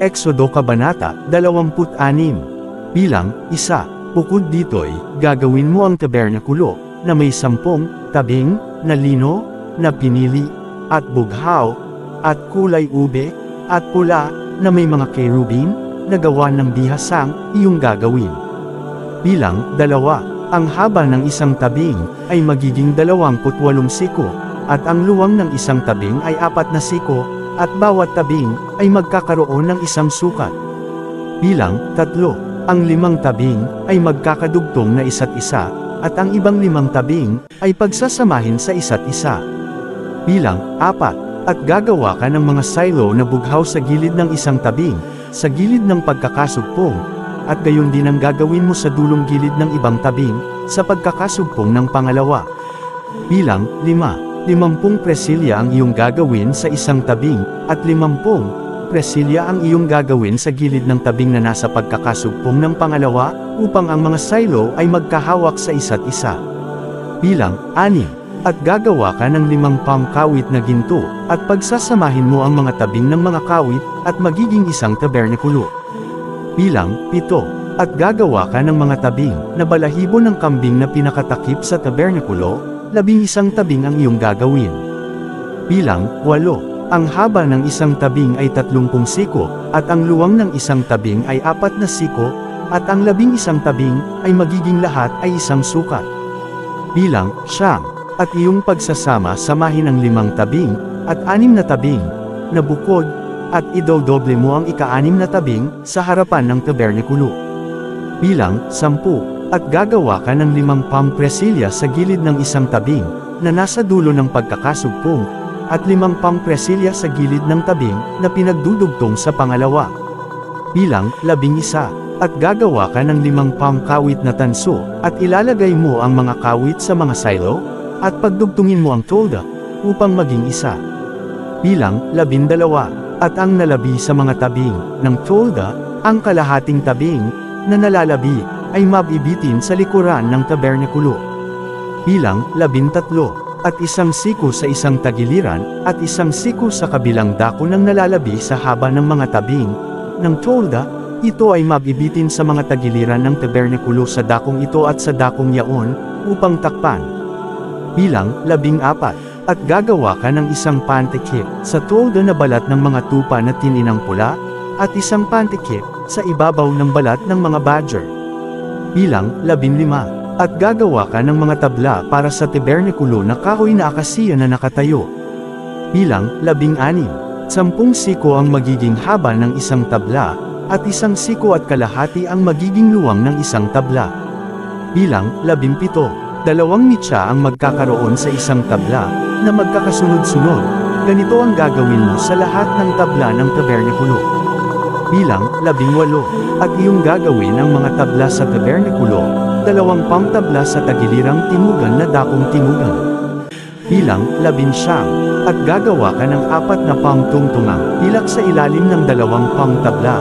Exodo Kabanata 26. Bilang 1. Bukod dito'y, gagawin mo ang tabernakulo, na may 10 tabing, na lino, na pinili, at bughaw, at kulay ube, at pula, na may mga kerubin, na gawa ng bihasang, iyong gagawin. Bilang 2. Ang haba ng isang tabing, ay magiging 28 siko, at ang luwang ng isang tabing ay 4 na siko, at bawat tabing, ay magkakaroon ng isang sukat. Bilang 3. Ang 5 tabing, ay magkakadugtong na isa't isa, at ang ibang 5 tabing, ay pagsasamahin sa isa't isa. Bilang 4. At gagawa ka ng mga silo na bughaw sa gilid ng isang tabing, sa gilid ng pagkakasugpong, at gayon din ang gagawin mo sa dulong gilid ng ibang tabing, sa pagkakasugpong ng pangalawa. Bilang 5. 50 presilya ang iyong gagawin sa isang tabing, at 50 presilya ang iyong gagawin sa gilid ng tabing na nasa pagkakasugpong ng pangalawa, upang ang mga silo ay magkahawak sa isa't isa. Bilang 6. At gagawa ka ng 5 pangkawit na ginto, at pagsasamahin mo ang mga tabing ng mga kawit, at magiging isang tabernakulo. Bilang 7. At gagawa ka ng mga tabing, na balahibo ng kambing na pinakatakip sa tabernakulo, 11 tabing ang iyong gagawin. Bilang 8. Ang haba ng isang tabing ay 30 siko, at ang luwang ng isang tabing ay 4 na siko, at ang 11 tabing, ay magiging lahat ay isang sukat. Bilang 9. At iyong pagsasama-samahin ang 5 tabing, at 6 na tabing, na bukod, at idodoble mo ang ika-6 na tabing, sa harapan ng tabernakulo. Bilang 10. At gagawa ka ng 5 pampresilya sa gilid ng isang tabing, na nasa dulo ng pagkakasugpong, at 5 pampresilya sa gilid ng tabing, na pinagdudugtong sa pangalawa. Bilang 11. At gagawa ka ng 5 pangkawit na tanso, at ilalagay mo ang mga kawit sa mga silo, at pagdugtungin mo ang tolda, upang maging isa. Bilang 12. At ang nalabi sa mga tabing, ng tolda, ang kalahating tabing, na nalalabi, ay mabibitin sa likuran ng tabernakulo. Bilang 13. At 1 siko sa isang tagiliran, at 1 siko sa kabilang dako ng nalalabi sa haba ng mga tabing, ng tolda, ito ay mabibitin sa mga tagiliran ng tabernakulo sa dakong ito at sa dakong yaon, upang takpan. Bilang 14. At gagawa ka ng 1 pantikip, sa tolda na balat ng mga tupa na tininang pula, at 1 pantikip, sa ibabaw ng balat ng mga badger. Bilang 15. At gagawa ka ng mga tabla para sa tabernakulo na kahoy na akasiya na nakatayo. Bilang 16. 10 siko ang magiging haba ng isang tabla, at 1 siko at kalahati ang magiging luwang ng isang tabla. Bilang 17. 2 mitsa ang magkakaroon sa isang tabla, na magkakasunod-sunod. Ganito ang gagawin mo sa lahat ng tabla ng tabernakulo. Bilang 18. At iyong gagawin ang mga tabla sa tabernakulo, 2 pangtabla sa tagilirang timugan na dakong timugan. Bilang 19. At gagawa ka ng 4 na pangtungtungang pilak sa ilalim ng 2 pangtabla,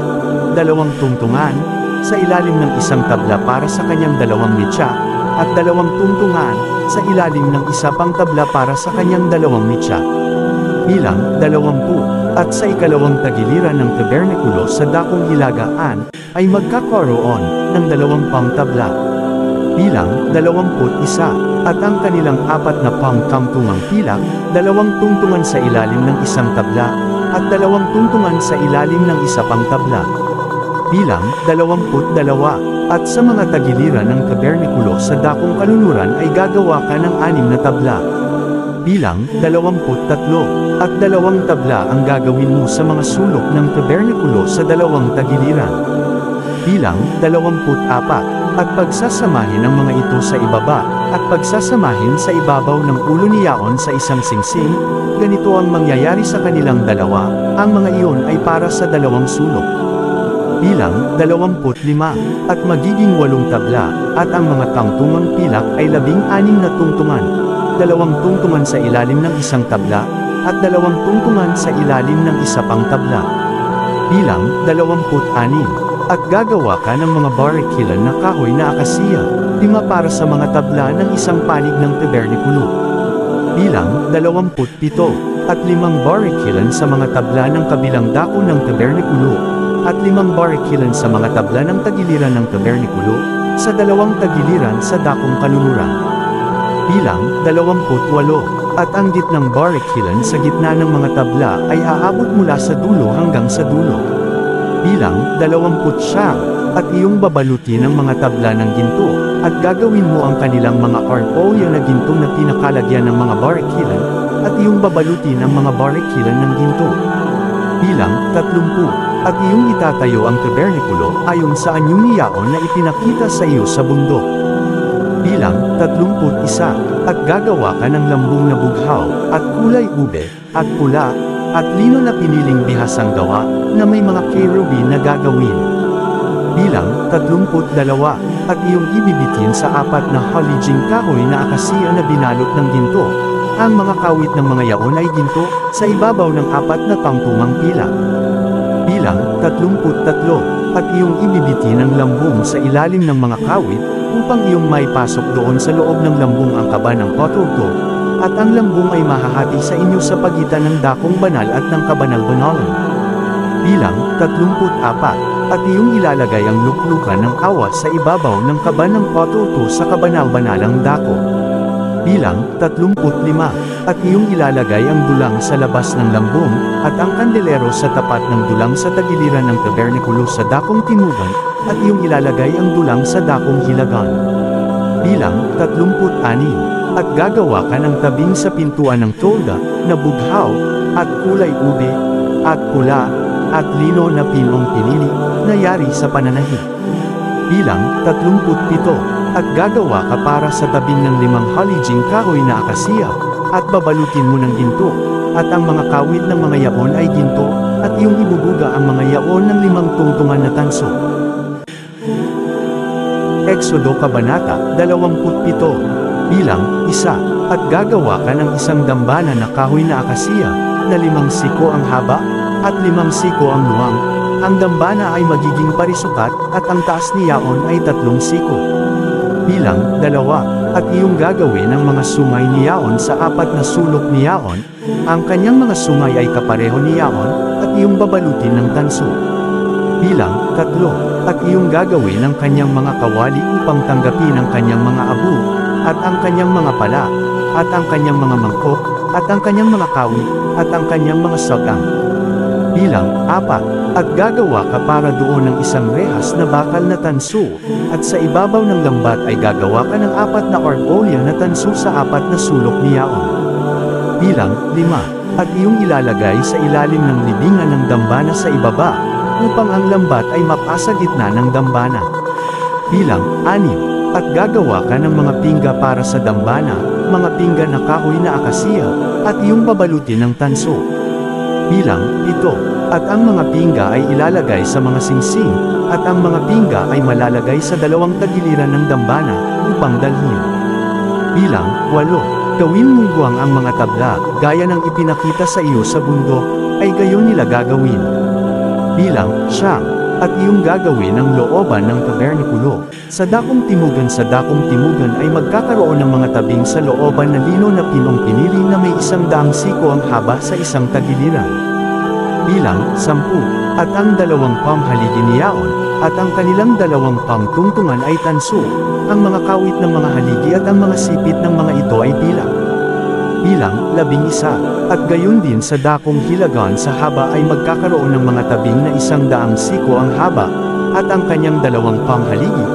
2 tungtungan, sa ilalim ng isang tabla para sa kanyang 2 mitsa, at 2 tungtungan, sa ilalim ng isa pang tabla para sa kanyang 2 mitsa. Bilang 20. At sa ikalawang tagiliran ng tabernakulo sa dakong hilagaan, ay magkakaroon ng 2 pangtabla. Bilang 21. At ang kanilang 4 na pangtungtungang pilak, 2 tungtungan sa ilalim ng isang tabla, at 2 tungtungan sa ilalim ng isa pang tabla. Bilang 22. At sa mga tagiliran ng tabernakulo sa dakong kalunuran ay gagawa ka ng 6 na tabla. Bilang 23. At 2 tabla ang gagawin mo sa mga sulok ng tabernakulo sa 2 tagiliran. Bilang 24. At pagsasamahin ang mga ito sa ibaba, at pagsasamahin sa ibabaw ng ulo ni Yaon sa isang singsing, ganito ang mangyayari sa kanilang 2, ang mga iyon ay para sa 2 sulok. Bilang 25. At magiging 8 tabla, at ang mga tungtungang pilak ay 16 na tungtungan, 2 tungtungan sa ilalim ng isang tabla, at 2 tungtungan sa ilalim ng isa pang tabla. Bilang 26. At gagawa ka ng mga barikilan na kahoy na akasiya, 5 para sa mga tabla ng isang panig ng tabernakulo. Bilang 27. At 5 barikilan sa mga tabla ng kabilang dako ng tabernakulo, at 5 barikilan sa mga tabla ng tagiliran ng tabernakulo, sa 2 tagiliran sa dakong kalunuran. Bilang 28, at ang gitnang barikilan sa gitna ng mga tabla ay aabot mula sa dulo hanggang sa dulo. Bilang 29, at iyong babaluti ng mga tabla ng ginto, at gagawin mo ang kanilang mga arpolya na ginto na pinakalagyan ng mga barikilan, at iyong babaluti ng mga barikilan ng ginto. Bilang 30, at iyong itatayo ang tabernakulo ayon sa anyo ni Yaon na ipinakita sa iyo sa bundok. Bilang 31, at gagawa ka ng lambung na bughaw, at kulay ube, at pula, at lino na piniling bihasang gawa, na may mga kerubin na gagawin. Bilang 32, at iyong ibibitin sa 4 na halijing kahoy na akasiya na binalot ng ginto. Ang mga kawit ng mga yaon ay ginto, sa ibabaw ng 4 na pangtumang pila. Bilang 33, at iyong ibibitin ang lambung sa ilalim ng mga kawit, upang iyong maipasok doon sa loob ng lambung ang kaba ng potroto, at ang lambung ay mahahati sa inyo sa pagitan ng dakong banal at ng kabanal-banalan. Bilang 34, at iyong ilalagay ang luklukan ng awa sa ibabaw ng kaba ng potroto sa kabanal-banalang dako. Bilang 35, at iyong ilalagay ang dulang sa labas ng lambung, at ang kandelero sa tapat ng dulang sa tagiliran ng tabernakulo sa dakong timugan, at iyong ilalagay ang dulang sa dakong hilagan. Bilang 36, at gagawa ka ng tabing sa pintuan ng tolda, na bughaw, at kulay ube, at pula, at lino na pinong pinili, na yari sa pananahi. Bilang 37, at gagawa ka para sa tabing ng 5 halijing kahoy na akasiya, at babalutin mo ng ginto, at ang mga kawit ng mga yaon ay ginto, at iyong ibubuga ang mga yaon ng 5 tungtungan na tanso. Exodo Kabanata 27. Bilang 1, at gagawa ka ng isang dambana na kahoy na akasiya, na 5 siko ang haba, at 5 siko ang luwang. Ang dambana ay magiging parisukat, at ang taas ni yaon ay 3 siko. Bilang 2, at iyong gagawin ang mga sungay ni yaon sa 4 na sulok ni yaon, ang kanyang mga sungay ay kapareho ni yaon, at iyong babalutin ng tanso. Bilang 3, at iyong gagawin ang kanyang mga kawali upang tanggapin ang kanyang mga abo, at ang kanyang mga pala, at ang kanyang mga mangkok, at ang kanyang mga kawi, at ang kanyang mga sagang. Bilang 4, at gagawa ka para doon ng isang rehas na bakal na tanso, at sa ibabaw ng lambat ay gagawa ka ng 4 na arpolya na tanso sa 4 na sulok ni yaon. Bilang 5, at iyong ilalagay sa ilalim ng libingan ng dambana sa ibaba, upang ang lambat ay mapasa gitna ng dambana. Bilang 6, at gagawa ka ng mga pingga para sa dambana, mga pingga na kahoy na akasiya, at iyong babalutin ng tanso. Bilang 7, at ang mga pingga ay ilalagay sa mga singsing, at ang mga pingga ay malalagay sa 2 tagiliran ng dambana, upang dalhin. Bilang 8, gawin mong buwang ang mga tabla, gaya ng ipinakita sa iyo sa bundok, ay gayon nila gagawin. Bilang 9, at iyong gagawin ang looban ng tabernakulo. Sa dakong timugan ay magkakaroon ng mga tabing sa looban na lino na pinong pinili na may 100 siko ang haba sa isang tagiliran. Bilang 10, at ang 2 panghaligi ni yaon, at ang kanilang 2 pangtungtungan ay tanso, ang mga kawit ng mga haligi at ang mga sipit ng mga ito ay pila. Bilang 11, at gayon din sa dakong hilagan sa haba ay magkakaroon ng mga tabing na 100 siko ang haba, at ang kanyang 2 panghaligi,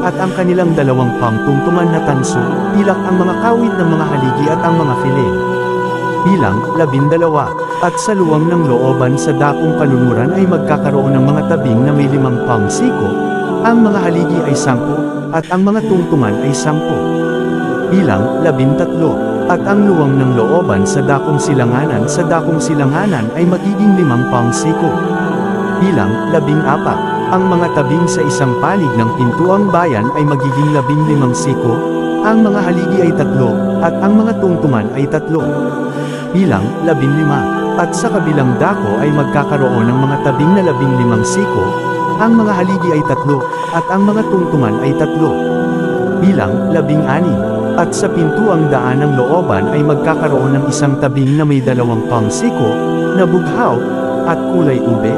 at ang kanilang 2 pangtungtungan na tanso, pilak ang mga kawit ng mga haligi at ang mga filet. Bilang 12, at sa luwang ng looban sa dakong kalunuran ay magkakaroon ng mga tabing na may 5 pangsiko, ang mga haligi ay 10, at ang mga tungtungan ay 10. Bilang 13, at ang luwang ng looban sa dakong silanganan ay magiging 5 pangsiko. Bilang 14, ang mga tabing sa isang panig ng pintuang bayan ay magiging 15 siko, ang mga haligi ay 3, at ang mga tungtungan ay 3. Bilang 15, at sa kabilang dako ay magkakaroon ng mga tabing na 15 siko, ang mga haligi ay 3, at ang mga tungtungan ay 3. Bilang 16, at sa pintuang daan ng looban ay magkakaroon ng isang tabing na may 2 pangsiko, na bughaw, at kulay ube,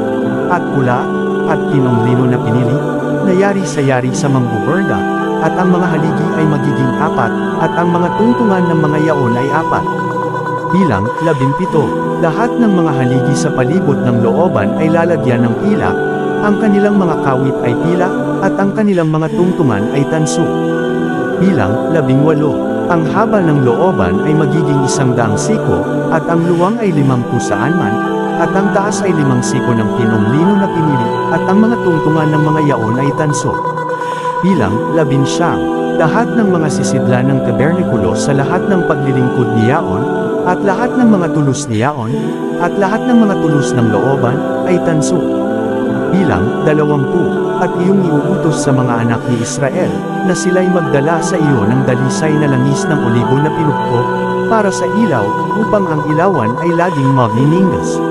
at pula, at pinong lino na pinili, na yari sa mambuberda, at ang mga haligi ay magiging 4, at ang mga tungtungan ng mga yaon ay 4. Bilang 17, lahat ng mga haligi sa palibot ng looban ay lalagyan ng pila, ang kanilang mga kawit ay pila, at ang kanilang mga tungtungan ay tanso. Bilang 18, ang haba ng looban ay magiging 100 siko, at ang luwang ay 50 saan man, at ang taas ay 5 siko ng pinong lino na pinili, at ang mga tungtungan ng mga yaon ay tanso. Bilang 19, lahat ng mga sisidlan ng tabernakulo sa lahat ng paglilingkod ni yaon, at lahat ng mga tulos ni yaon, at lahat ng mga tulos ng looban, ay tanso. Bilang 20, at iyong iuutos sa mga anak ni Israel, na sila'y magdala sa iyo ng dalisay na langis ng olibo na pinukpok, para sa ilaw, upang ang ilawan ay laging magniningas.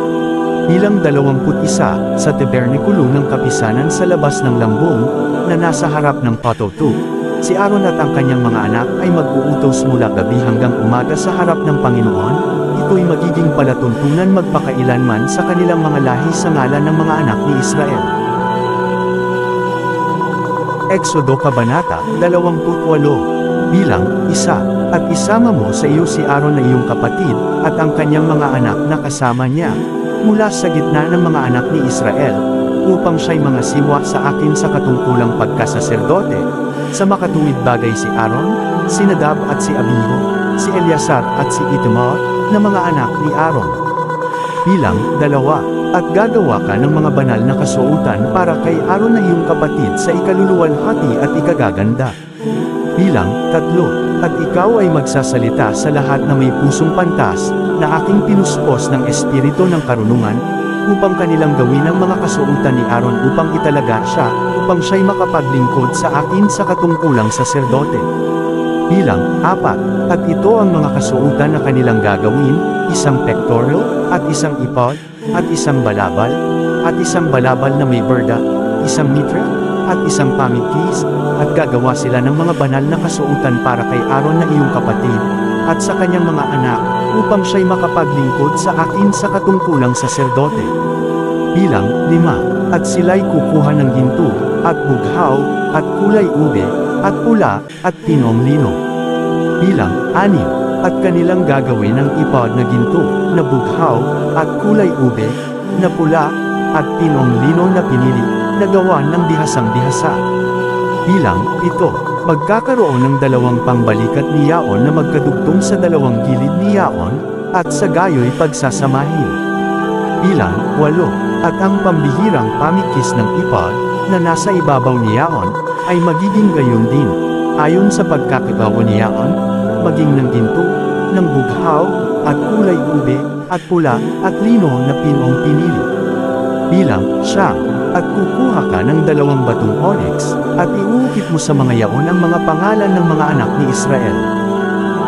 Bilang 21, sa tabernakulo ng kapisanan sa labas ng lambung, na nasa harap ng patoto, si Aaron at ang kanyang mga anak ay mag-uutos mula gabi hanggang umaga sa harap ng Panginoon, ito'y magiging palatuntunan magpakailanman sa kanilang mga lahi sa ngalan ng mga anak ni Israel. Exodo Kabanata 28. Bilang 1, at isama mo sa iyo si Aaron na iyong kapatid, at ang kanyang mga anak na kasama niya, mula sa gitna ng mga anak ni Israel, upang siya'y mga siwa sa akin sa katungkulang pagkasaserdote. Sa makatuwid bagay si Aaron, si Nadab at si Abihu, si Eleazar at si Itamar, na mga anak ni Aaron. Bilang 2, at gagawa ka ng mga banal na kasuotan para kay Aaron na iyong kapatid sa ikaluluwalhati at ikagaganda. Bilang 3, at ikaw ay magsasalita sa lahat na may pusong pantas, na aking pinuspos ng espiritu ng karunungan, upang kanilang gawin ang mga kasuotan ni Aaron upang italaga siya, upang siya'y makapaglingkod sa akin sa katungkulang saserdote. Bilang 4, at ito ang mga kasuotan na kanilang gagawin, isang pectoral, at isang ipod, at isang balabal, at isang balabal na may berda, isang mitra, at isang pamigkis, at gagawa sila ng mga banal na kasuotan para kay Aaron na iyong kapatid, at sa kanyang mga anak, upang siya'y makapaglingkod sa akin sa katungkulang saserdote. Bilang 5, at sila'y kukuha ng ginto, at bughaw, at kulay ube, at pula, at pinong lino. Bilang 6, at kanilang gagawin ng ipod na ginto, na bughaw, at kulay ube, na pula, at pinong lino na pinili, na gawa ng bihasang-bihasa. Bilang 7, magkakaroon ng 2 pangbalikat ni yaon na magkadugtong sa 2 gilid ni yaon, at sa gayo'y pagsasamahin. Bilang 8, at ang pambihirang pamikis ng ipod, na nasa ibabaw ni yaon, ay magiging gayon din, ayon sa pagkakagawa ni yaon, maging ng ginto, ng bughaw, at kulay ube, at pula, at lino na pinong pinili. Bilang 9, at kukuha ka ng 2 batong onyx, at iuukit mo sa mga yaon ang mga pangalan ng mga anak ni Israel.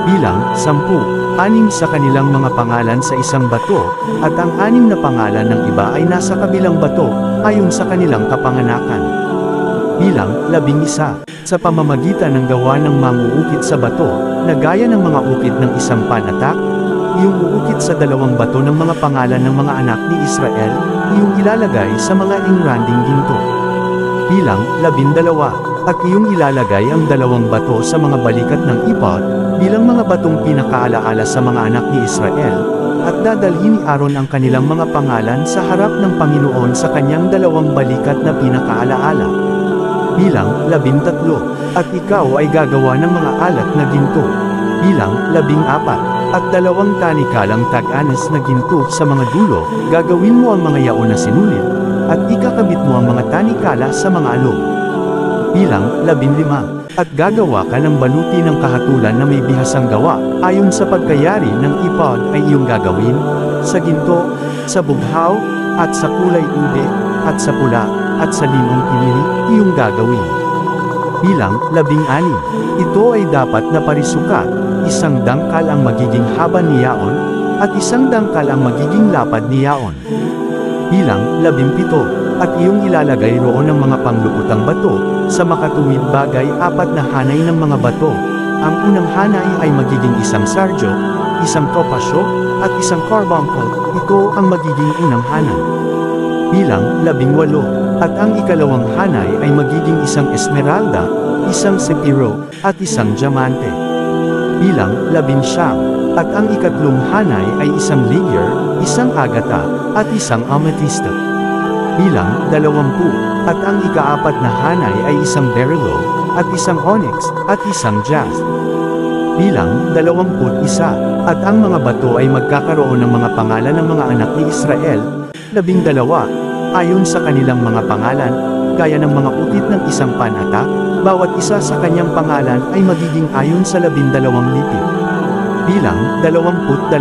Bilang 10, 6 sa kanilang mga pangalan sa isang bato, at ang 6 na pangalan ng iba ay nasa kabilang bato, ayon sa kanilang kapanganakan. Bilang 11, sa pamamagitan ng gawa ng manguukit sa bato, na gaya ng mga ukit ng isang panatak, iyong uukit sa 2 bato ng mga pangalan ng mga anak ni Israel, iyong ilalagay sa mga ingranding ginto. Bilang 12, at iyong ilalagay ang 2 bato sa mga balikat ng ipod, bilang mga batong pinakaalaala sa mga anak ni Israel, at dadalhin ni Aaron ang kanilang mga pangalan sa harap ng Panginoon sa kanyang 2 balikat na pinakaalaala. Bilang 13, at ikaw ay gagawa ng mga alat na ginto. Bilang 14, at 2 tanikalang tag-anas na ginto sa mga dulo, gagawin mo ang mga yaon na sinulit, at ikakabit mo ang mga tanikala sa mga alog. Bilang 15, at gagawa ka ng baluti ng kahatulan na may bihasang gawa, ayon sa pagkayari ng ipod ay iyong gagawin, sa ginto, sa bughaw, at sa kulay ube, at sa pula, at sa linong pinili, iyong gagawin. Bilang 16, ito ay dapat na parisukat, 1 dangkal ang magiging haba ni yaon, at 1 dangkal ang magiging lapad ni yaon. Bilang 17, at iyong ilalagay roon ng mga pangluputang bato, sa makatuwid bagay 4 na hanay ng mga bato. Ang unang hanay ay magiging 1 sarjo, 1 topasyo, at 1 carbuncle, ito ang magiging unang hanay. Bilang 18, at ang ikalawang hanay ay magiging isang esmeralda, isang sepiro, at isang diamante. Bilang 19, at ang ikatlong hanay ay isang ligure, isang agata, at isang amethyst. Bilang 20, at ang ikaapat na hanay ay isang beryl, at isang onyx, at isang jasp. Bilang 21, at ang mga bato ay magkakaroon ng mga pangalan ng mga anak ni Israel, 12, ayon sa kanilang mga pangalan, gaya ng mga utit ng isang panata, bawat isa sa kanyang pangalan ay magiging ayon sa 12 lipid. Bilang 22,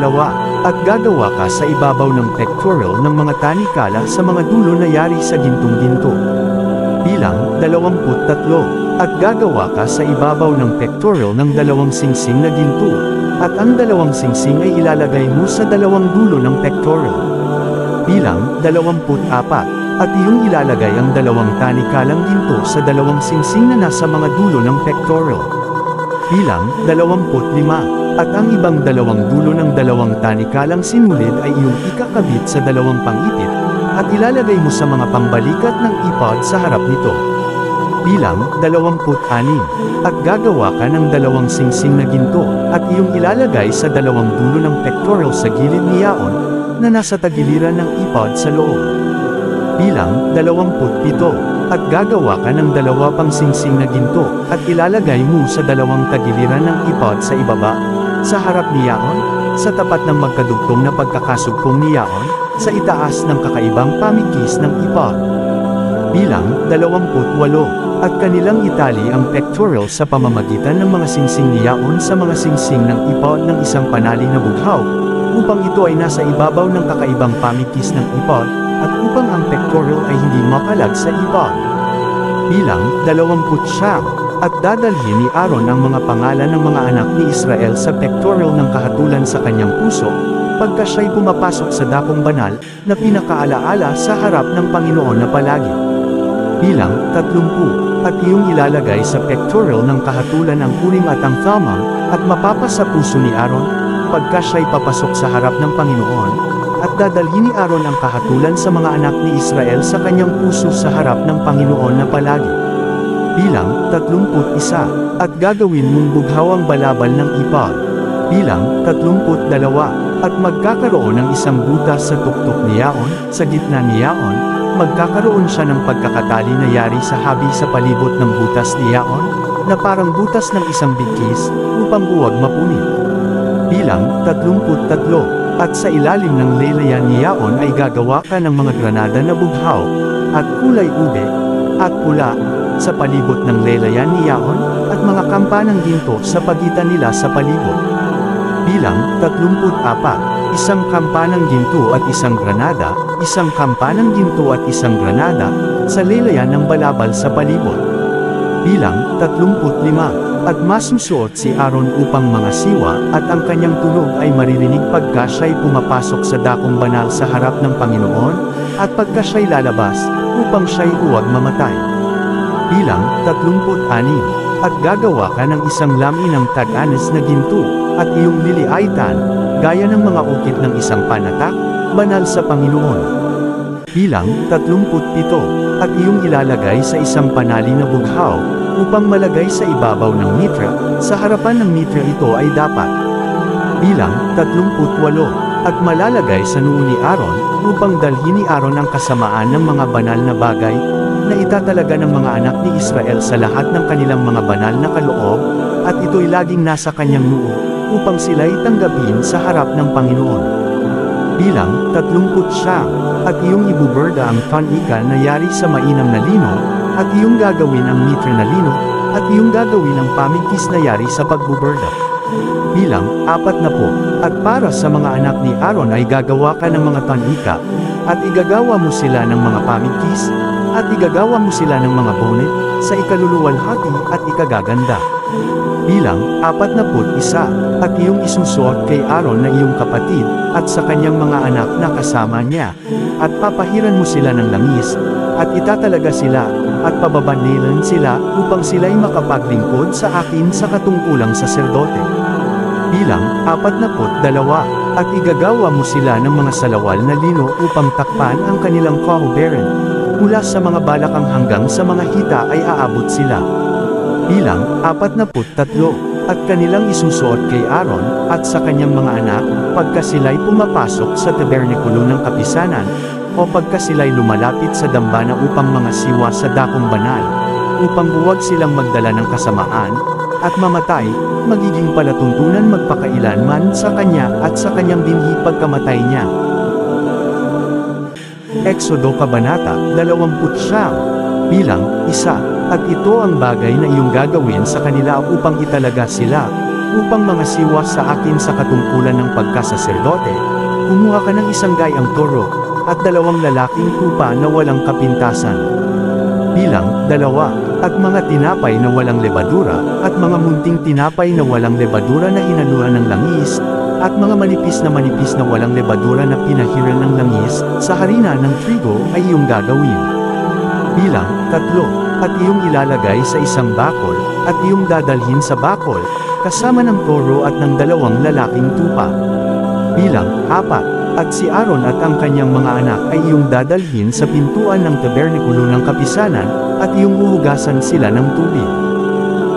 at gagawa ka sa ibabaw ng pectoral ng mga tanikala sa mga dulo na yari sa gintong-ginto. Bilang 23, at gagawa ka sa ibabaw ng pectoral ng 2 singsing na ginto, at ang 2 singsing ay ilalagay mo sa 2 dulo ng pectoral. Bilang 24, at iyong ilalagay ang 2 tanikalang ginto sa 2 singsing na nasa mga dulo ng pectoral. Bilang 25, at ang ibang 2 dulo ng 2 tanikalang sinulid ay iyong ikakabit sa 2 pangipit, at ilalagay mo sa mga pambalikat ng ipod sa harap nito. Bilang 26, at gagawa ka ng 2 singsing na ginto, at iyong ilalagay sa 2 dulo ng pectoral sa gilid ni Yaon, na nasa tagiliran ng ipod sa loob. Bilang 27, at gagawa ka ng 2 pang singsing na ginto, at ilalagay mo sa 2 tagiliran ng ipod sa ibaba, sa harap ni Yaon, sa tapat ng magkadugtong na pagkakasugpong ni Yaon, sa itaas ng kakaibang pamikis ng ipod. Bilang 28, at kanilang itali ang pectoral sa pamamagitan ng mga singsing ni Yaon sa mga singsing ng ipod ng isang panali na bughaw, upang ito ay nasa ibabaw ng kakaibang pamikis ng ipod, at upang ang pectoral ay hindi makalag sa ipod. Bilang 29, at dadalhin ni Aaron ang mga pangalan ng mga anak ni Israel sa pectoral ng kahatulan sa kanyang puso, pagka siya'y pumapasok sa dakong banal, na pinakaalaala sa harap ng Panginoon na palagi. Bilang 30, at iyong ilalagay sa pectoral ng kahatulan ang Urim at ang Thummim, at mapapa sa puso ni Aaron, pagka siya'y papasok sa harap ng Panginoon, at dadalhin ni Aaron ang kahatulan sa mga anak ni Israel sa kanyang puso sa harap ng Panginoon na palagi. Bilang 31, at gagawin mong bughaw ang balabal ng ipod. Bilang 32, at magkakaroon ng isang butas sa tuktok ni Yaon, sa gitna ni Yaon, magkakaroon siya ng pagkakatali na yari sa habi sa palibot ng butas ni Yaon, na parang butas ng isang bigkis, upang huwag mapunit. Bilang 33, at sa ilalim ng lelayan ni Yaon ay gagawa ka ng mga granada na bughaw, at kulay ube, at pula, sa palibot ng lelayan ni Yaon, at mga kampanang ginto sa pagitan nila sa palibot. Bilang 34, isang kampanang ginto at isang granada, isang kampanang ginto at isang granada, sa lelayan ng balabal sa palibot. Bilang 35, at masusuot si Aaron upang mga siwa, at ang kanyang tunog ay maririnig pagka siya'y pumapasok sa dakong banal sa harap ng Panginoon, at pagka siya'y lalabas, upang siya'y huwag mamatay. Bilang 36, at gagawa ka ng isang lami ng tag-anes na ginto, at iyong liliaitan, gaya ng mga ukit ng isang panatak, banal sa Panginoon. Bilang 37, at iyong ilalagay sa isang panali na bughaw, upang malagay sa ibabaw ng mitra, sa harapan ng mitra ito ay dapat. Bilang 38, at malalagay sa noo ni Aaron, upang dalhin ni Aaron ang kasamaan ng mga banal na bagay, na itatalaga ng mga anak ni Israel sa lahat ng kanilang mga banal na kaloob, at ito'y laging nasa kanyang noo, upang sila'y tanggapin sa harap ng Panginoon. Bilang 39, at iyong ibuberda ang tanika na yari sa mainam na lino, at iyong gagawin ang mitra na lino, at iyong gagawin ang pamigkis na yari sa pagbuberda. Bilang 40, at para sa mga anak ni Aaron ay gagawa ka ng mga tanika, at igagawa mo sila ng mga pamigkis, at igagawa mo sila ng mga bonnet, sa ikaluluwalhati at ikagaganda. Bilang 41, at iyong isusuot kay Aaron na iyong kapatid, at sa kanyang mga anak na kasama niya, at papahiran mo sila ng langis, at itatalaga sila, at pababanilan sila, upang sila'y makapaglingkod sa akin sa katungkulang saserdote. Bilang 42, at igagawa mo sila ng mga salawal na lino upang takpan ang kanilang kahuberan, mula sa mga balakang hanggang sa mga hita ay aabot sila. Bilang 43, at kanilang isusuot kay Aaron, at sa kanyang mga anak, pagka sila'y pumapasok sa tabernikulo ng kapisanan, o pagka sila'y lumalapit sa dambana upang mga siwa sa dakong banal, upang huwag silang magdala ng kasamaan, at mamatay, magiging palatuntunan magpakailanman sa kanya at sa kanyang binhi pagkamatay niya. Exodo Kabanata 29, bilang 1. At ito ang bagay na iyong gagawin sa kanila upang italaga sila, upang mga siwa sa akin sa katungkulan ng pagkasaserdote. Kumuha ka ng isang gayang toro, at 2 lalaking tupa na walang kapintasan. Bilang 2, at mga tinapay na walang lebadura, at mga munting tinapay na walang lebadura na hinaluan ng langis, at mga manipis na walang lebadura na pinahiran ng langis, sa harina ng trigo ay iyong gagawin. Bilang 3, at iyong ilalagay sa isang bakol, at iyong dadalhin sa bakol, kasama ng toro at ng 2 lalaking tupa. Bilang 4, at si Aaron at ang kanyang mga anak ay iyong dadalhin sa pintuan ng tabernikulo ng kapisanan, at iyong uhugasan sila ng tubig.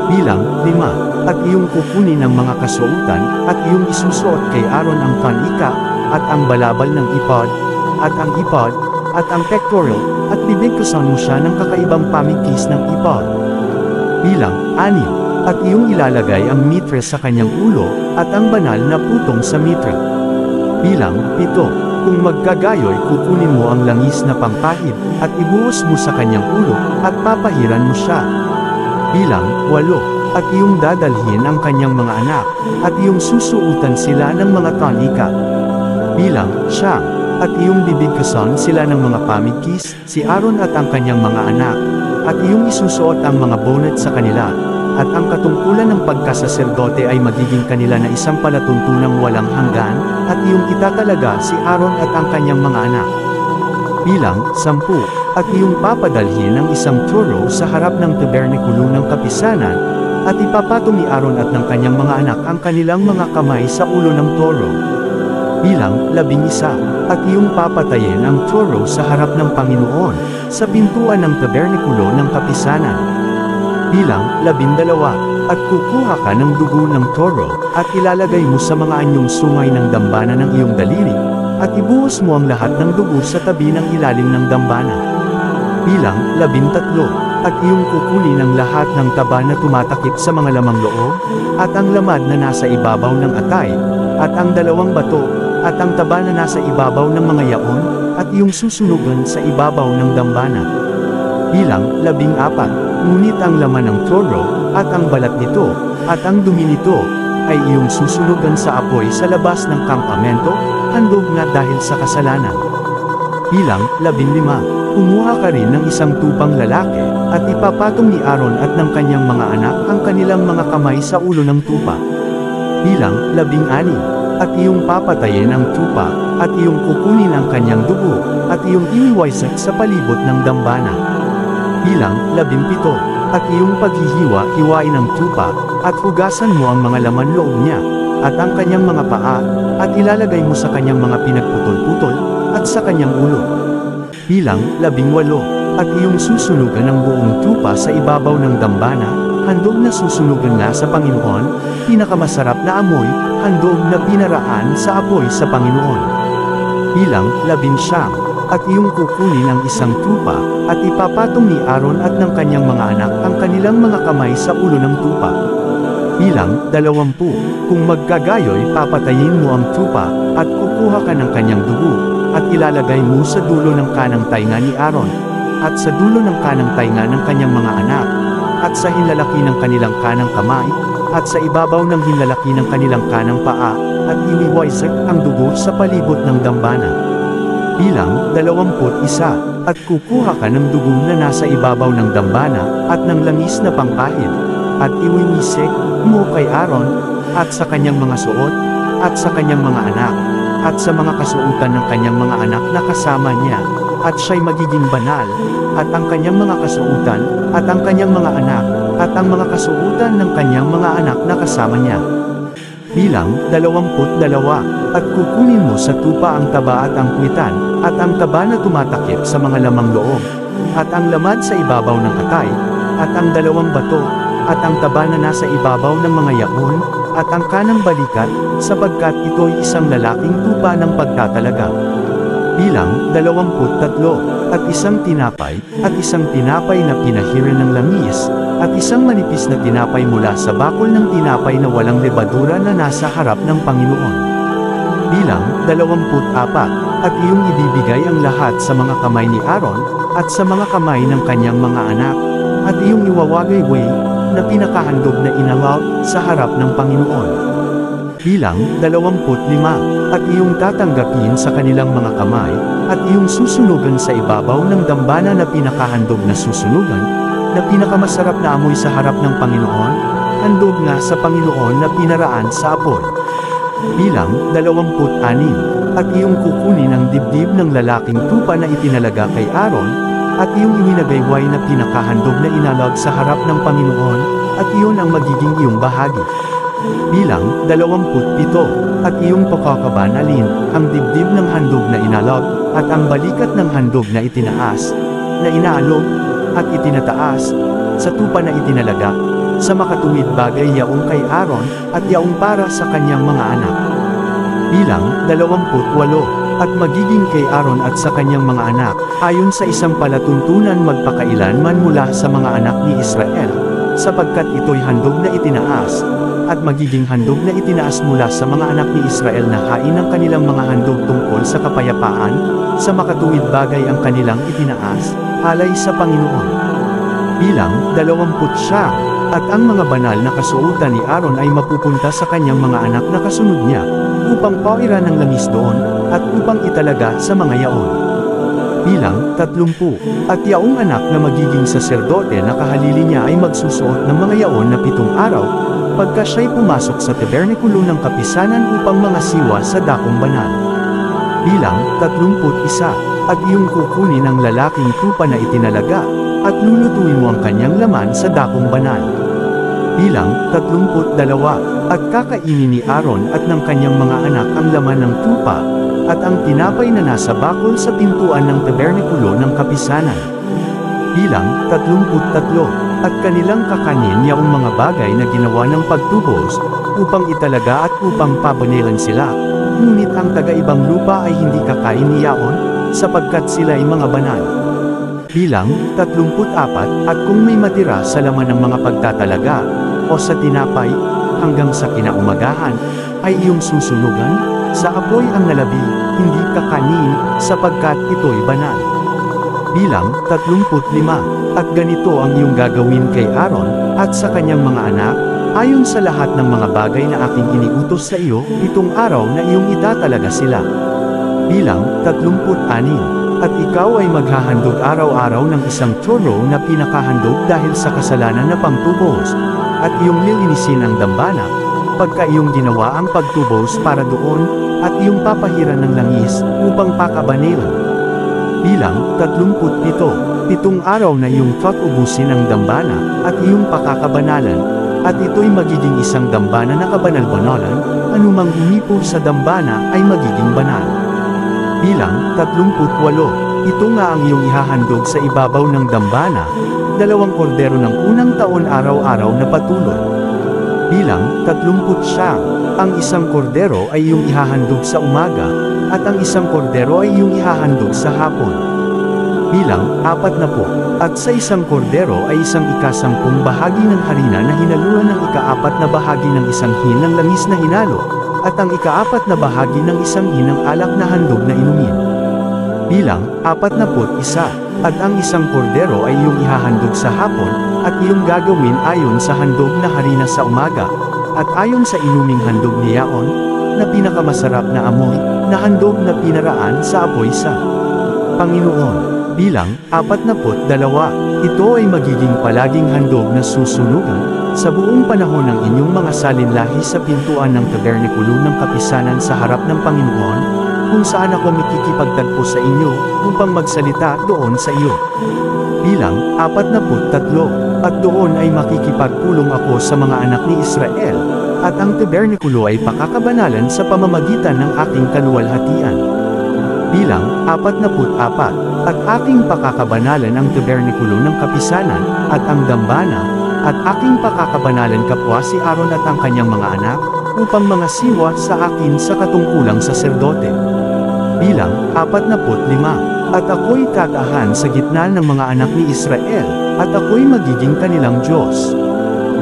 Bilang 5, at iyong kukunin ang mga kasuotan, at iyong isusuot kay Aaron ang panika, at ang balabal ng ipod, at ang ipod, at ang pectoral, at bibigkusan mo siya ng kakaibang pamigkis ng ipod. Bilang 6, at iyong ilalagay ang mitre sa kanyang ulo, at ang banal na putong sa mitre. Bilang 7, kung magkagayoy kukunin mo ang langis na pangpahid, at ibuhos mo sa kanyang ulo, at papahiran mo siya. Bilang 8, at iyong dadalhin ang kanyang mga anak, at iyong susuutan sila ng mga tanika. Bilang 9, at iyong bibigkasan sila ng mga pamigkis, si Aaron at ang kanyang mga anak, at iyong isusuot ang mga bonnet sa kanila, at ang katungkulan ng pagkasaserdote ay magiging kanila na isang palatuntunang walang hanggan, at iyong itatalaga si Aaron at ang kanyang mga anak. Bilang 10, at iyong papadalhin ang isang toro sa harap ng tabernikulo ng kapisanan, at ipapatong ni Aaron at ng kanyang mga anak ang kanilang mga kamay sa ulo ng toro. Bilang 11, at iyong papatayin ang toro sa harap ng Panginoon, sa pintuan ng tabernikulo ng kapisanan. Bilang 12, at kukuha ka ng dugo ng toro, at ilalagay mo sa mga anyong sungay ng dambana ng iyong daliri, at ibuhos mo ang lahat ng dugo sa tabi ng ilalim ng dambana. Bilang 13, at iyong kukunin ang lahat ng taba na tumatakip sa mga lamang loob, at ang lamad na nasa ibabaw ng atay, at ang 2 bato, at ang taba na nasa ibabaw ng mga yaon, at iyong susunugan sa ibabaw ng dambana. Bilang 14, ngunit ang laman ng toro, at ang balat nito, at ang dumi nito, ay iyong susunugan sa apoy sa labas ng kampamento, handog na dahil sa kasalanan. Bilang 15, kumuha ka rin ng isang tupang lalaki, at ipapatong ni Aaron at ng kanyang mga anak ang kanilang mga kamay sa ulo ng tupa. Bilang 16, at iyong papatayin ang tupa, at iyong kukunin ang kanyang dugo, at iyong iwiwaysak sa palibot ng dambana. Bilang 17, at iyong paghihiwa-hiwain ang tupa, at hugasan mo ang mga laman loob niya, at ang kanyang mga paa, at ilalagay mo sa kanyang mga pinagputol-putol, at sa kanyang ulo. Bilang 18, at iyong susunugan ang buong tupa sa ibabaw ng dambana, handog na susunugan nga sa Panginoon, pinakamasarap na amoy, handog na pinaraan sa apoy sa Panginoon. Bilang 19, at iyong kukunin ang isang tupa, at ipapatong ni Aaron at ng kanyang mga anak ang kanilang mga kamay sa ulo ng tupa. Bilang 20, kung magkagayoy papatayin mo ang tupa, at kukuha ka ng kanyang dugo, at ilalagay mo sa dulo ng kanang tainga ni Aaron, at sa dulo ng kanang tainga ng kanyang mga anak, at sa hinlalaki ng kanilang kanang kamay, at sa ibabaw ng hinlalaki ng kanilang kanang paa, at iwiwaysak ang dugo sa palibot ng dambana. Bilang 21, at kukuha ka ng dugo na nasa ibabaw ng dambana, at ng langis na pangpahid, at iwiwisik mo kay Aaron, at sa kanyang mga suot, at sa kanyang mga anak, at sa mga kasuotan ng kanyang mga anak na kasama niya, at siya'y magiging banal, at ang kanyang mga kasuotan, at ang kanyang mga anak, at ang mga kasuotan ng kanyang mga anak na kasama niya. Bilang 22, at kukunin mo sa tupa ang taba at ang kwitan, at ang taba na tumatakip sa mga lamang loob, at ang laman sa ibabaw ng atay, at ang 2 bato, at ang taba na nasa ibabaw ng mga yaon, at ang kanang balikat, sapagkat ito'y isang lalaking tupa ng pagtatalaga. Bilang 23, at isang tinapay na pinahiran ng langis, at isang manipis na tinapay mula sa bakol ng tinapay na walang lebadura na nasa harap ng Panginoon. Bilang 24, at iyong ibibigay ang lahat sa mga kamay ni Aaron, at sa mga kamay ng kanyang mga anak, at iyong iwawagayway, na pinakahandog na inalok sa harap ng Panginoon. Bilang 25, at iyong tatanggapin sa kanilang mga kamay, at iyong susunugan sa ibabaw ng dambana na pinakahandog na susunugan, na pinakamasarap na amoy sa harap ng Panginoon, handog nga sa Panginoon na pinaraan sa apoy. Bilang 26, at iyong kukunin ang dibdib ng lalaking tupa na itinalaga kay Aaron, at iyong iwinagayway na pinakahandog na inalag sa harap ng Panginoon, at iyon ang magiging iyong bahagi. Bilang 27, at iyong pakakabanalin ang dibdib ng handog na inalag, at ang balikat ng handog na itinaas, na inaalog, at itinataas, sa tupa na itinalaga, sa makatuwid bagay yaong kay Aaron, at yaong para sa kanyang mga anak. Bilang 28, at magiging kay Aaron at sa kanyang mga anak, ayon sa isang palatuntunan magpakailanman mula sa mga anak ni Israel, sapagkat ito'y handog na itinaas, at magiging handog na itinaas mula sa mga anak ni Israel na hain ng kanilang mga handog tungkol sa kapayapaan, sa makatuwid bagay ang kanilang itinaas, alay sa Panginoon. Bilang 29, at ang mga banal na kasuotan ni Aaron ay mapupunta sa kanyang mga anak na kasunod niya, upang pauiran ng langis doon, at upang italaga sa mga yaon. Bilang 30, at yaong anak na magiging saserdote na kahalili niya ay magsusuot ng mga yaon na 7 araw, pagka siya'y pumasok sa tabernikulo ng kapisanan upang mangasiwa sa dakong banal. Bilang 31, at iyong kukunin ang lalaking tupa na itinalaga, at lulutuin mo ang kanyang laman sa dakong banal. Bilang 32, at kakainin ni Aaron at ng kanyang mga anak ang laman ng tupa, at ang tinapay na nasa bakol sa pintuan ng tabernikulo ng kapisanan. Bilang 33, at kanilang kakanin yaong mga bagay na ginawa ng pagtubos, upang italaga at upang pabanilan sila, ngunit ang taga-ibang lupa ay hindi kakain ni yaon, sapagkat sila ay mga banal. Bilang 34, at kung may matira sa laman ng mga pagtatalaga, o sa tinapay, hanggang sa kinaumagahan, ay iyong susunugan, sa apoy ang nalabi, hindi kakanin, sapagkat ito'y banal. Bilang 35, at ganito ang iyong gagawin kay Aaron, at sa kanyang mga anak, ayon sa lahat ng mga bagay na aking iniutos sa iyo, 7 araw na iyong itatalaga sila. Bilang 36, at ikaw ay maghahandog araw-araw ng isang toro na pinakahandog dahil sa kasalanan na pangtubos, at iyong lilinisin ang dambana, pagka iyong ginawa ang pagtubos para doon, at iyong papahiran ng langis, upang pakabanilan. Bilang 37, 7 araw na iyong ubusin ang dambana, at iyong pakakabanalan, at ito'y magiging isang dambana na kabanal-banalan, anumang umipo sa dambana ay magiging banal. Bilang 38, ito nga ang iyong ihahandog sa ibabaw ng dambana, 2 kordero ng unang taon araw-araw na patuloy. Bilang 39, ang isang kordero ay iyong ihahandog sa umaga, at ang isang kordero ay iyong ihahandog sa hapon. Bilang 40, at sa isang kordero ay 1/10 bahagi ng harina na hinaluan ng 1/4 na bahagi ng isang hin ng langis na hinalo, at ang 1/4 na bahagi ng isang hin ng alak na handog na inumin. Bilang 41, at ang isang kordero ay iyong ihahandog sa hapon, at iyong gagawin ayon sa handog na harina sa umaga, at ayon sa inuming handog ni yaon, na pinakamasarap na amoy, na handog na pinaraan sa apoy sa Panginoon. Bilang 42, ito ay magiging palaging handog na susunugan, sa buong panahon ng inyong mga salinlahi sa pintuan ng tabernikulo ng kapisanan sa harap ng Panginoon, kung saan ako makikipagtagpo sa inyo, upang magsalita doon sa iyo. Bilang 43, at doon ay makikipagpulong ako sa mga anak ni Israel, at ang tabernikulo ay pakakabanalan sa pamamagitan ng aking kaluwalhatian. Bilang 44, at aking pakakabanalan ang tabernakulo ng kapisanan, at ang dambana, at aking pakakabanalan kapwa si Aaron at ang kanyang mga anak, upang mga siwa sa akin sa katungkulang saserdote. Bilang 45. At ako'y tatahan sa gitna ng mga anak ni Israel, at ako'y magiging kanilang Diyos.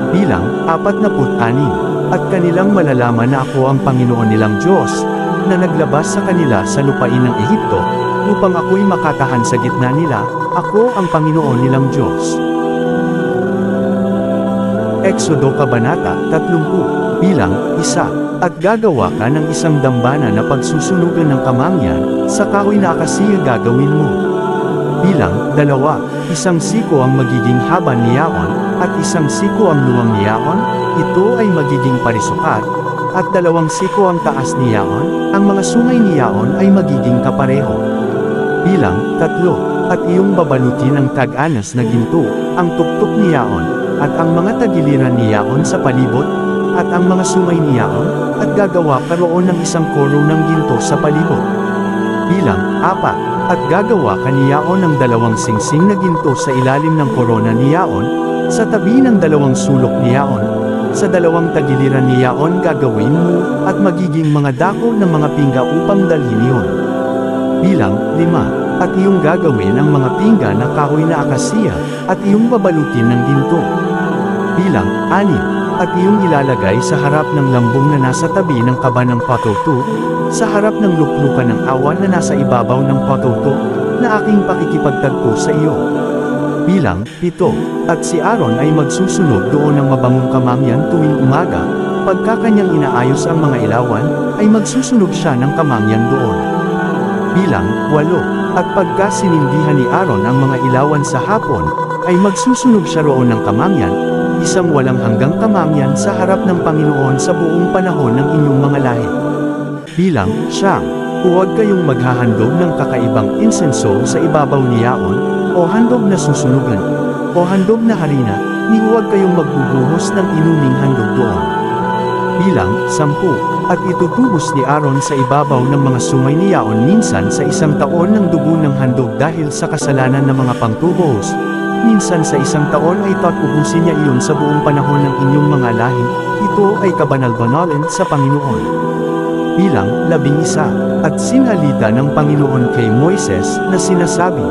Bilang 46. At kanilang malalaman na ako ang Panginoon nilang Diyos, na naglabas sa kanila sa lupain ng Ehipto, upang ako'y makatahan sa gitna nila, ako ang Panginoon nilang Diyos. Exodo Kabanata 30. Bilang 1. At gagawa ka ng isang dambana na pagsusunugan ng kamangyan, sa kahoy na akasiya gagawin mo. Bilang 2. Isang siko ang magiging haba ni Yaon, at isang siko ang luwang ni Yaon, ito ay magiging parisukat, at 2 siko ang taas ni Yaon, ang mga sungay ni Yaon ay magiging kapareho. Bilang 3. At iyong babalutin ng tag-anas na ginto, ang tuktok ni Yaon, at ang mga tagiliran ni Yaon sa palibot, at ang mga sungay ni Yaon, at gagawa ka roon ng isang koro ng ginto sa palibot. Bilang 4. At gagawa ka ni Yaon ng 2 singsing na ginto sa ilalim ng korona ni Yaon, sa tabi ng 2 sulok ni Yaon, sa 2 tagiliran ni Yaon gagawin mo, at magiging mga dako ng mga pingga upang dalhin iyon. Bilang 5. At iyong gagawin ang mga pingga na kahoy na akasiya, at iyong babalutin ng ginto. Bilang 6. At iyong ilalagay sa harap ng lambong na nasa tabi ng kaba ng patoto, sa harap ng luklukan ng awan na nasa ibabaw ng patoto, na aking pakikipagtagpo sa iyo. Bilang 7. At si Aaron ay magsusunog doon ng mabangong kamangyan tuwing umaga, pagka kanyang inaayos ang mga ilawan, ay magsusunog siya ng kamangyan doon. Bilang 8. At pagka sinindihan ni Aaron ang mga ilawan sa hapon, ay magsusunog siya roon ng kamangyan, isang walang hanggang kamangyan sa harap ng Panginoon sa buong panahon ng inyong mga lahi. Bilang 9. Huwag kayong maghahandog ng kakaibang insenso sa ibabaw ni Yaon, o handog na susunugan, o handog na harina, ni huwag kayong magbubuhos ng inuming handog doon. Bilang 10. At itutubos ni Aaron sa ibabaw ng mga sungay ni Yaon minsan sa 1 taon ng dugo ng handog dahil sa kasalanan ng mga pangtubos, minsan sa 1 taon ay tatubusin niya iyon sa buong panahon ng inyong mga lahi, ito ay kabanal-banalin sa Panginoon. Bilang 11. At sinalita ng Panginoon kay Moises na sinasabi.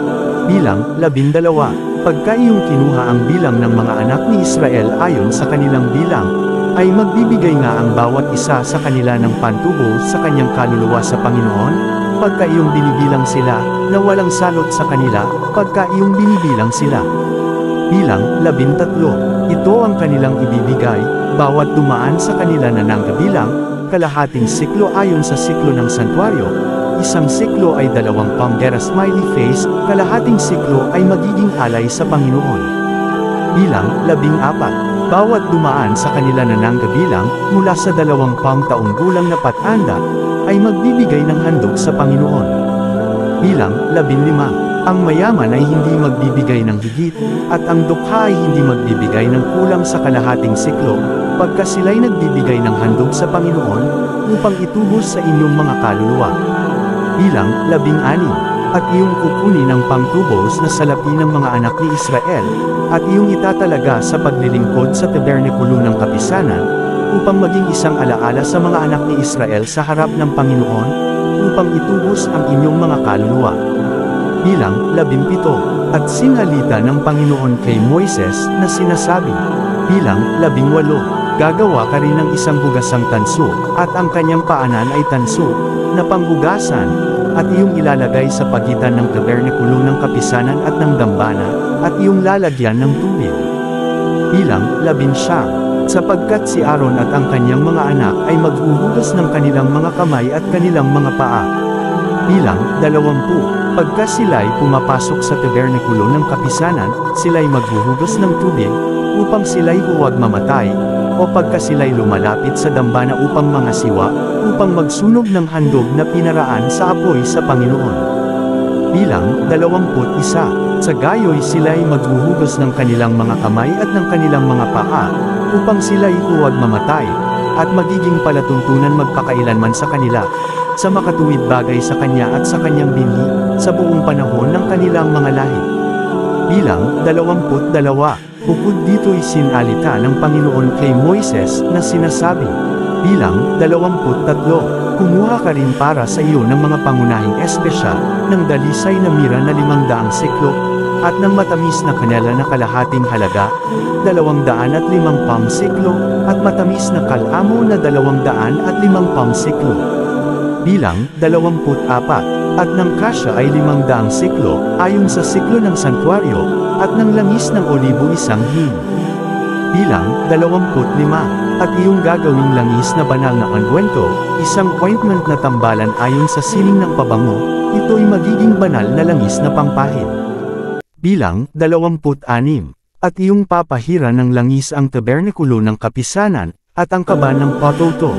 Bilang 12. Pagka iyong kinuha ang bilang ng mga anak ni Israel ayon sa kanilang bilang, ay magbibigay nga ang bawat isa sa kanila ng pantubo sa kanyang kaluluwa sa Panginoon, pagka iyong binibilang sila, na walang salot sa kanila, pagka iyong binibilang sila. Bilang 13. Ito ang kanilang ibibigay, bawat dumaan sa kanila na nanggabilang, kalahating siklo ayon sa siklo ng santuaryo, isang siklo ay 2 pambera smiley face, kalahating siklo ay magiging alay sa Panginoon. Bilang 14. Bawat dumaan sa kanila na nanggabilang, mula sa 2 taong gulang na patanda, ay magbibigay ng handog sa Panginoon. Bilang 15. Ang mayaman ay hindi magbibigay ng higit, at ang dukha ay hindi magbibigay ng kulang sa kalahating siklo, pagka sila'y nagbibigay ng handog sa Panginoon, upang itubos sa inyong mga kaluluwa. Bilang 16. At iyong kukunin ang pangtubos na salapi ng mga anak ni Israel, at iyong itatalaga sa paglilingkod sa tabernakulo ng kapisanan, upang maging isang alaala sa mga anak ni Israel sa harap ng Panginoon, upang itubos ang inyong mga kaluluwa. Bilang 17. At sinalita ng Panginoon kay Moises na sinasabi. Bilang 18. Gagawa ka rin ng isang hugasang tanso, at ang kanyang paanan ay tanso, na panghugasan, at iyong ilalagay sa pagitan ng tabernakulo ng kapisanan at ng dambana, at iyong lalagyan ng tubig. Bilang 19. Sapagkat si Aaron at ang kanyang mga anak ay maghuhugas ng kanilang mga kamay at kanilang mga paa. Bilang 20. Pagka sila'y pumapasok sa tabernakulo ng kapisanan, sila'y maghuhugas ng tubig, upang sila'y huwag mamatay, o pagka sila'y lumalapit sa dambana upang mga siwa, upang magsunog ng handog na pinaraan sa apoy sa Panginoon. Bilang 21. Sa gayo'y sila'y maghuhugas ng kanilang mga kamay at ng kanilang mga paa, upang sila'y huwag mamatay, at magiging palatuntunan magpakailanman sa kanila, sa makatuwid bagay sa kanya at sa kanyang binhi, sa buong panahon ng kanilang mga lahi. Bilang 22. Bukod dito'y sinalita ng Panginoon kay Moises na sinasabi. Bilang 23. Kumuha ka rin para sa iyo ng mga pangunahing espesyal, ng dalisay na mira na 500 siklo, at ng matamis na kanela na kalahating halaga, 250 siklo, at matamis na kalamo na 250 siklo. Bilang 24. At ng kasya ay 500 siklo, ayon sa siklo ng santuaryo, at ng langis ng olibo 1 hin. Bilang 25. At iyong gagawing langis na banal na ungwento, isang ointment na tambalan ayon sa sining ng pabango, ito'y magiging banal na langis na pangpahid. Bilang 26. At iyong papahiran ng langis ang tabernakulo ng kapisanan, at ang kaban ng patoto.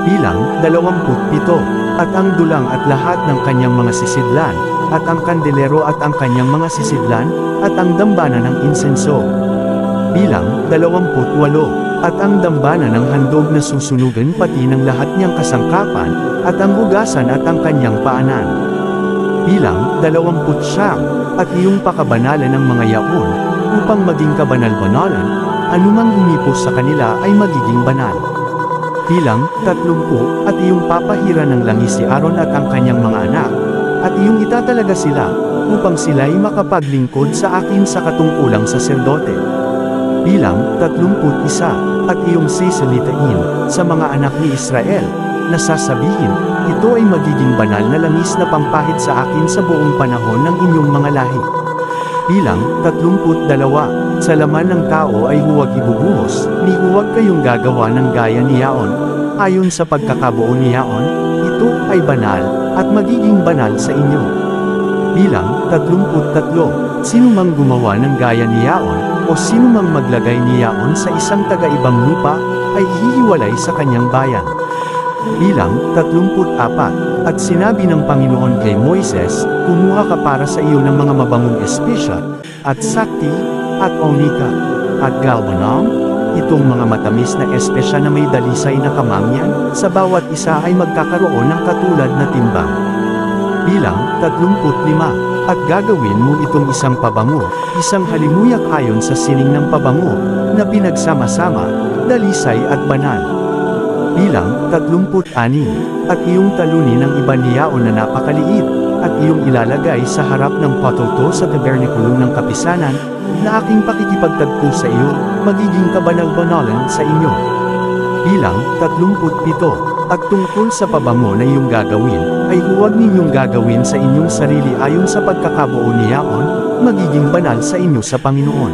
Bilang 27. At ang dulang at lahat ng kanyang mga sisidlan, at ang kandelero at ang kanyang mga sisidlan, at ang dambana ng insenso. Bilang 28. At ang dambana ng handog na susunugan pati ng lahat niyang kasangkapan, at ang hugasan at ang kanyang paanan. Bilang 29. At iyong pakabanalan ng mga yaon, upang maging kabanal-banalan, anumang humipos sa kanila ay magiging banal. Bilang 30. At iyong papahiran ng langis si Aaron at ang kanyang mga anak, at iyong itatalaga sila, upang sila'y makapaglingkod sa akin sa katungkulang saserdote. Bilang 31. At iyong sisalitain sa mga anak ni Israel, na sasabihin, ito ay magiging banal na langis na pampahid sa akin sa buong panahon ng inyong mga lahi. Bilang 32. Sa laman ng tao ay huwag ibubuhos, ni huwag kayong gagawa ng gaya ni Yaon, ayon sa pagkakabuo ni Yaon, ito ay banal, at magiging banal sa inyo. Bilang 33. Sino mang gumawa ng gaya ni Yaon, o sino mang maglagay ni Yaon sa isang taga-ibang lupa, ay hihiwalay sa kanyang bayan. Bilang 34. At sinabi ng Panginoon kay Moises, kumuha ka para sa iyo ng mga mabangong espesya, at sakti, at onika, at galbanum, itong mga matamis na espesya na may dalisay na kamangyan, sa bawat isa ay magkakaroon ng katulad na timbang. Bilang 35. At gagawin mo itong isang pabango, isang halimuyak ayon sa sining ng pabango, na pinagsama-sama, dalisay at banal. Bilang 36. At iyong talunin ang iba ni Yaon na napakaliit, at iyong ilalagay sa harap ng patoto sa tabernakulo ng kapisanan, na aking pakikipagtagpo sa iyo, magiging kabanal-banalan sa inyo. Bilang 37. At tungkol sa pabango na iyong gagawin, ay huwag ninyong gagawin sa inyong sarili ayon sa pagkakabuo ni Yaon, magiging banal sa inyo sa Panginoon.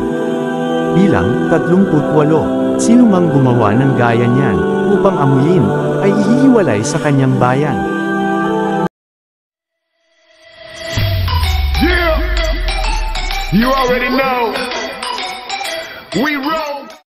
Bilang 38. Sino mang gumawa ng gaya niyan, upang amuyin, ay ihihiwalay sa kanyang bayan. Yeah! You already know! We